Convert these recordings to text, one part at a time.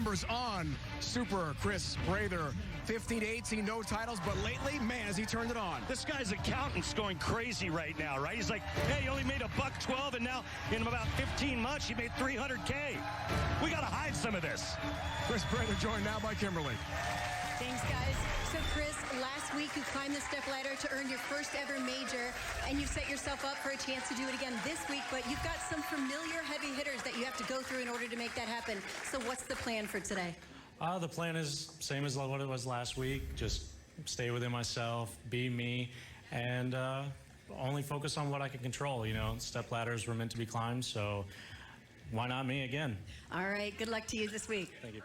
numbers on Super Chris Prather. 15-18, no titles, but lately, man, has he turned it on. This guy's accountant's going crazy right now, right? He's like, hey, he only made $112, and now in about 15 months, he made $300K. We got to hide some of this. Chris Prather joined now by Kimberly. Thanks, guys. So, Chris, last week you climbed the step ladder to earn your first ever major, and you've set yourself up for a chance to do it again this week, but you've got some familiar heavy hitters that you have to go through in order to make that happen. So what's the plan for today? The plan is same as what it was last week. Just stay within myself, be me, and only focus on what I can control. You know, step ladders were meant to be climbed, so why not me again? All right, good luck to you this week. Thank you.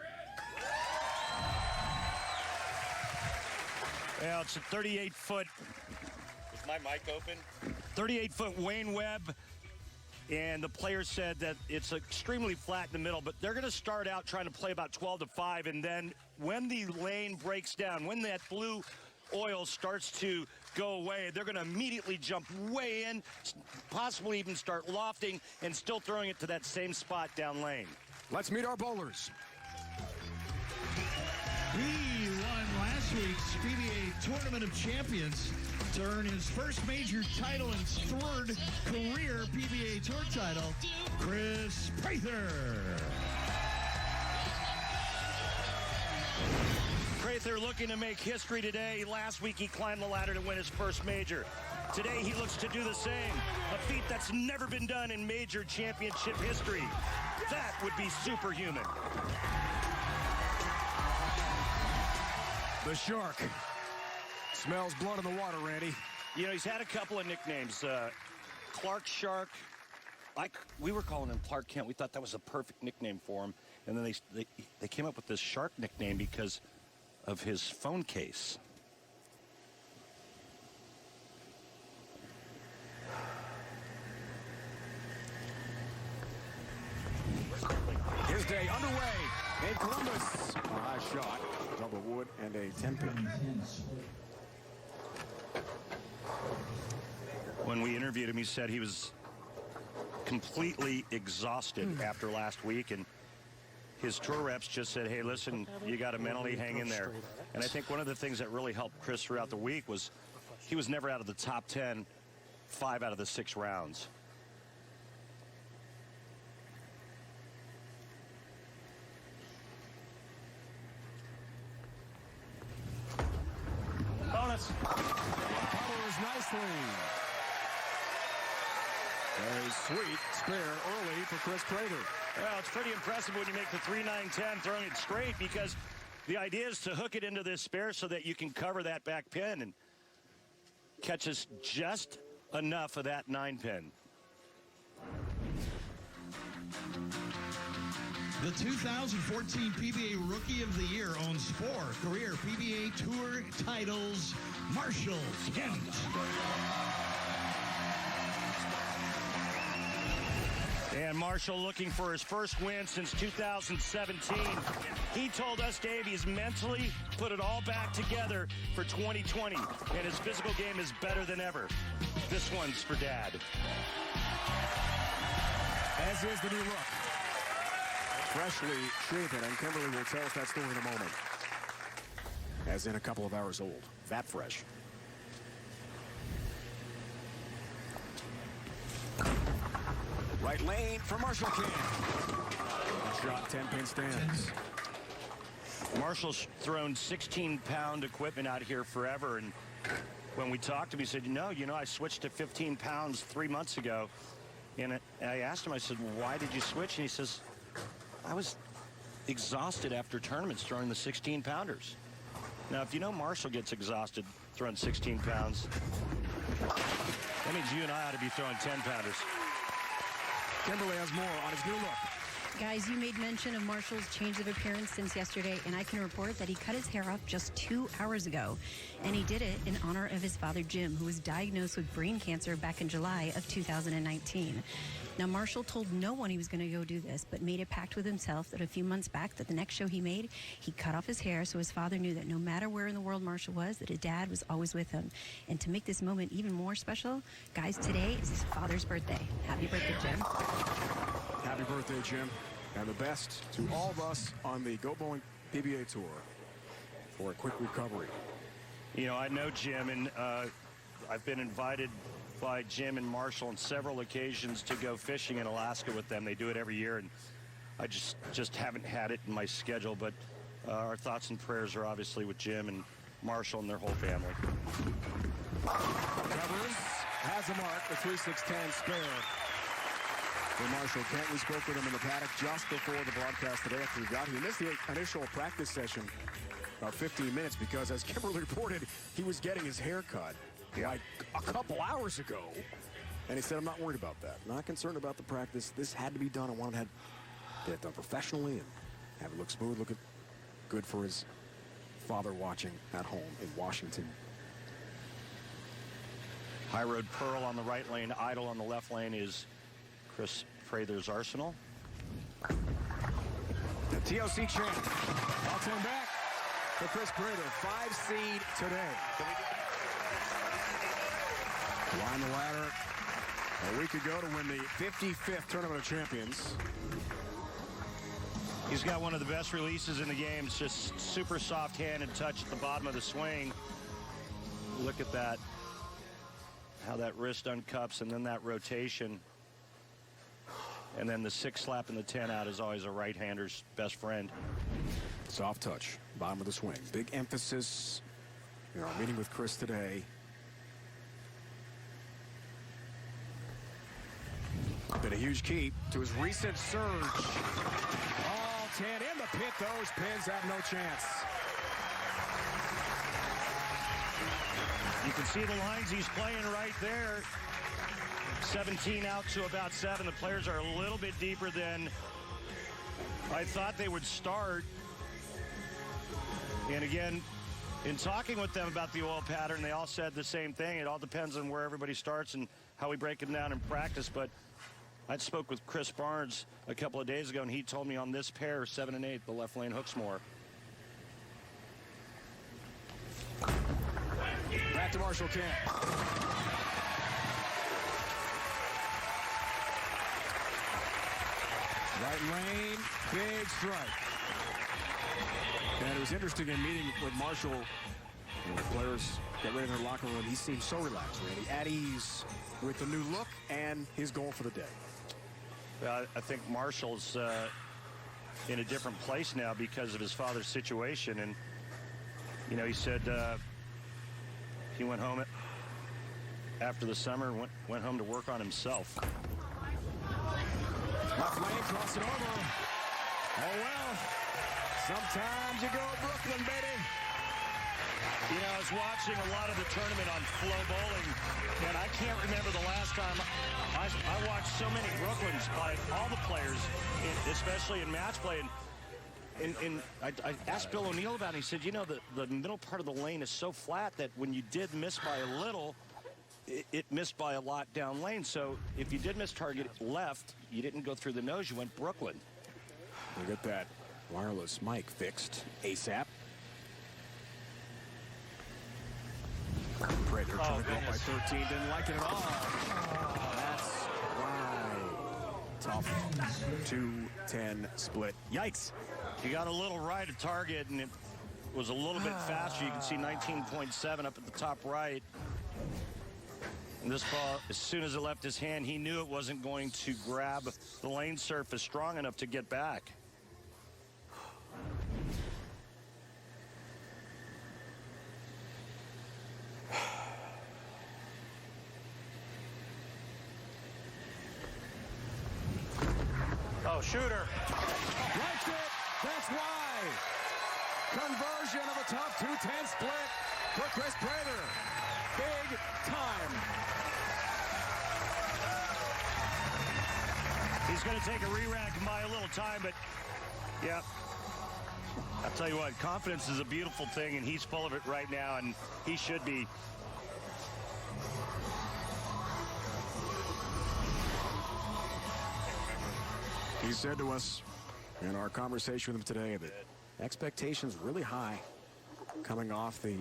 Well, it's a 38-foot. Is my mic open? 38-foot Wayne Webb. And the players said that it's extremely flat in the middle, but they're going to start out trying to play about 12 to 5, and then when the lane breaks down, when that blue oil starts to go away, they're going to immediately jump way in, possibly even start lofting and still throwing it to that same spot down lane. Let's meet our bowlers. He won last week's PBA Tournament of Champions to earn his first major title and third career PBA Tour title, Chris Prather. Prather looking to make history today. Last week he climbed the ladder to win his first major. Today he looks to do the same, a feat that's never been done in major championship history. That would be superhuman. The Shark. Smells blood in the water, Randy. You know, he's had a couple of nicknames. Clark Shark. We were calling him Clark Kent. We thought that was a perfect nickname for him. And then they came up with this Shark nickname because of his phone case. His day underway in Columbus. A high shot, double wood, and a 10-pin. When we interviewed him, he said he was completely exhausted after last week, and his tour reps just said, hey, listen, you got to mentally hang in there. And I think one of the things that really helped Chris throughout the week was he was never out of the top 10 5 out of the 6 rounds. Bonus. Powers nicely. Very sweet spare early for Chris Prather. Well, it's pretty impressive when you make the 3-9-10 throwing it straight, because the idea is to hook it into this spare so that you can cover that back pin and catch us just enough of that 9-pin. The 2014 PBA Rookie of the Year owns 4 career PBA Tour titles, Marshall Kent. And Marshall looking for his first win since 2017. He told us, Dave, he's mentally put it all back together for 2020, and his physical game is better than ever. This one's for Dad. As is the new look. Freshly shaven, and Kimberly will tell us that story in a moment. As in a couple of hours old. That fresh. Right lane for Marshall King. Shot 10-pin stands. Marshall's thrown 16-pound equipment out here forever, and when we talked to him, he said, no, you know, I switched to 15 pounds 3 months ago. And I asked him, I said, why did you switch? And he says, I was exhausted after tournaments throwing the 16-pounders. Now, if you know Marshall gets exhausted throwing 16 pounds, that means you and I ought to be throwing 10-pounders. Kimberly has more on his new look. Guys, you made mention of Marshall's change of appearance since yesterday, and I can report that he cut his hair off just 2 hours ago. And he did it in honor of his father, Jim, who was diagnosed with brain cancer back in July of 2019. Now, Marshall told no one he was going to go do this, but made a pact with himself that a few months back, that the next show he made, he cut off his hair so his father knew that no matter where in the world Marshall was, that his dad was always with him. And to make this moment even more special, guys, today is his father's birthday. Happy birthday, Jim. Happy birthday, Jim. and the best to all of us on the Go Bowling PBA Tour for a quick recovery. You know, I know Jim, and I've been invited by Jim and Marshall on several occasions to go fishing in Alaska with them. They do it every year, and I just haven't had it in my schedule. But our thoughts and prayers are obviously with Jim and Marshall and their whole family. Covers, has a mark, the 3-6-10 spare for Marshall Kent. We spoke with him in the paddock just before the broadcast today after he got here. He missed the initial practice session about 15 minutes because, as Kimberly reported, he was getting his hair cut like a couple hours ago. And he said, I'm not worried about that. Not concerned about the practice. This had to be done. I wanted to get it done professionally and have it look smooth, look good for his father watching at home in Washington. High Road Pearl on the right lane, Idle on the left lane is Chris Prather's Arsenal. The TOC champ. I'll turn back for Chris Prather, 5 seed today. Climbed the ladder a week ago to win the 55th Tournament of Champions. He's got one of the best releases in the game. It's just super soft hand and touch at the bottom of the swing. Look at that. How that wrist uncups and then that rotation. And then the 6 slap and the 10 out is always a right-hander's best friend. Soft touch, bottom of the swing. Big emphasis in our meeting with Chris today. Been a huge key to his recent surge. All 10 in the pit. Those pins have no chance. You can see the lines he's playing right there. 17 out to about 7. The players are a little bit deeper than I thought they would start. And again, in talking with them about the oil pattern, they all said the same thing. It all depends on where everybody starts and how we break them down in practice. But I spoke with Chris Barnes a couple of days ago, and he told me on this pair, 7 and 8, the left lane hooks more. Back to Marshall Kent. Right lane, big strike. And it was interesting in meeting with Marshall. When the players get ready in their locker room, he seemed so relaxed, Randy, at ease with the new look and his goal for the day. I think Marshall's in a different place now because of his father's situation. And, you know, he said he went home after the summer and went home to work on himself. Left lane, cross it over. Oh, well. Sometimes you go Brooklyn, baby. You know, I was watching a lot of the tournament on Flow Bowling, and I can't remember the last time I watched so many Brooklyns by all the players, especially in match play. And I asked Bill O'Neill about it. He said, you know, the middle part of the lane is so flat that when you did miss by a little, it missed by a lot down lane. So if you did miss target left, you didn't go through the nose, you went Brooklyn. We'll get that wireless mic fixed ASAP. Prather trying to go up by 13, didn't like it at all. That's why. Tough 2-10 split. Yikes. He got a little right at target, and it was a little bit faster. You can see 19.7 up at the top right. And this ball, as soon as it left his hand, he knew it wasn't going to grab the lane surface strong enough to get back. Oh, shooter. Liked it. That's why. Conversion of a tough 2-10 split for Chris Prather. Big time. He's going to take a re-rack and buy a little time, but, yeah. I'll tell you what, confidence is a beautiful thing, and he's full of it right now, and he should be. He said to us in our conversation with him today that expectations really high coming off the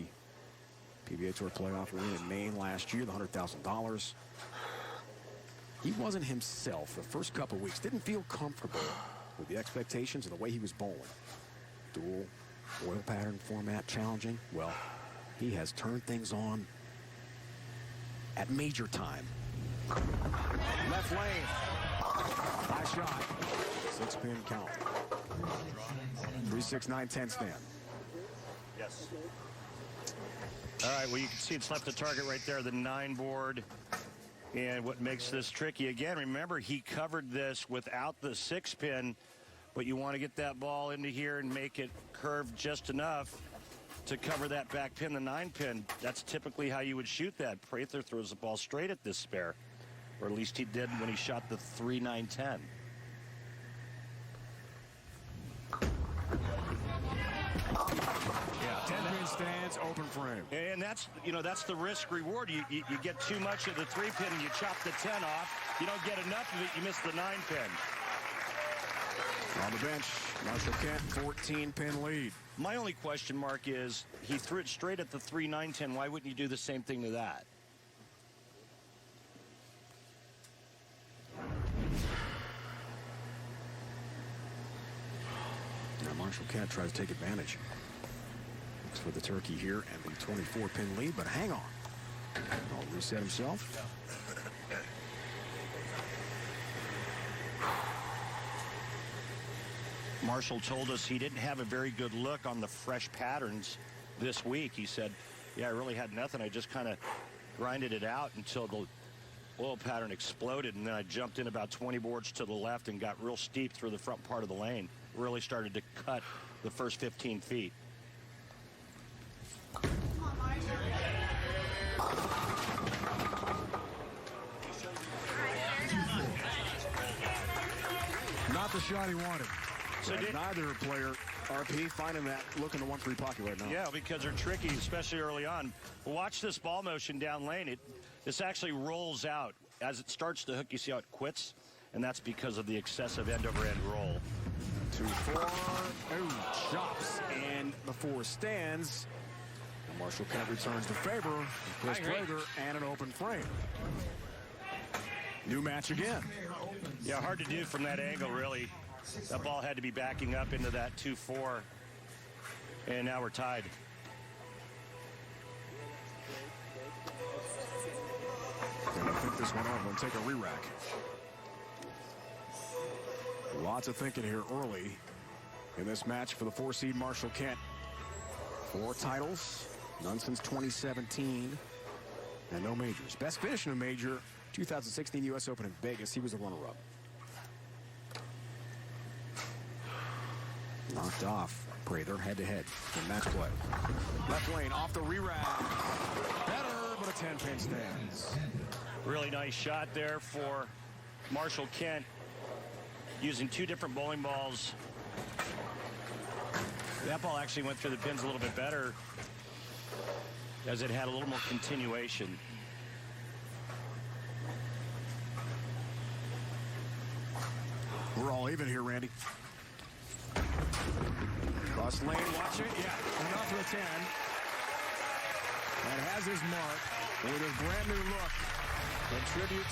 PBA Tour playoff win in Maine last year, the $100,000. He wasn't himself the first couple weeks, didn't feel comfortable with the expectations and the way he was bowling. Dual oil pattern format challenging. Well, he has turned things on at major time. Left lane. High shot. 6-pin count. 3, 6, 9, 10 stand. Yes. All right, well, you can see it's left the target right there, the 9 board. And what makes this tricky, again, remember, he covered this without the 6-pin, but you want to get that ball into here and make it curve just enough to cover that back pin, the 9-pin. That's typically how you would shoot that. Prather throws the ball straight at this spare, or at least he did when he shot the 3, 9, 10. Yeah, 10-pin stands, open frame. And that's, you know, that's the risk reward. You get too much of the 3-pin and you chop the 10 off. You don't get enough of it, you miss the 9-pin. On the bench, Marshall Kent, 14-pin lead. My only question mark is, he threw it straight at the 3, 9, 10. Why wouldn't you do the same thing to that? Now Marshall Kent tries to take advantage. Looks for the turkey here and the 24-pin lead, but hang on. I'll reset himself. Marshall told us he didn't have a very good look on the fresh patterns this week. He said, yeah, I really had nothing. I just kind of grinded it out until the oil pattern exploded, and then I jumped in about 20 boards to the left and got real steep through the front part of the lane. Really started to cut the first 15 feet. Not the shot he wanted. So neither player, RP, finding that look in the 1-3 pocket right now. Yeah, because they're tricky, especially early on. Watch this ball motion down lane. This actually rolls out. As it starts to hook, you see how it quits? And that's because of the excessive end-over-end roll. 2-4. Oh, chops. And the 4 stands. And Marshall Kent returns to favor. Chris Prather and an open frame. New match again. Yeah, hard to do from that angle, really. That ball had to be backing up into that 2-4. And now we're tied. Gonna think this one over and take a re-rack. Lots of thinking here early in this match for the 4-seed Marshall Kent. 4 titles, none since 2017, and no majors. Best finish in a major, 2016 U.S. Open in Vegas. He was the runner-up. Knocked off Prather head-to-head in match play. Left lane off the re-rack. Better, but a 10-pin stands. Really nice shot there for Marshall Kent, using 2 different bowling balls. That ball actually went through the pins a little bit better, as it had a little more continuation. We're all even here, Randy. Cross lane, watch it. Yeah, enough for a 10. And has his mark with his brand new look. In tribute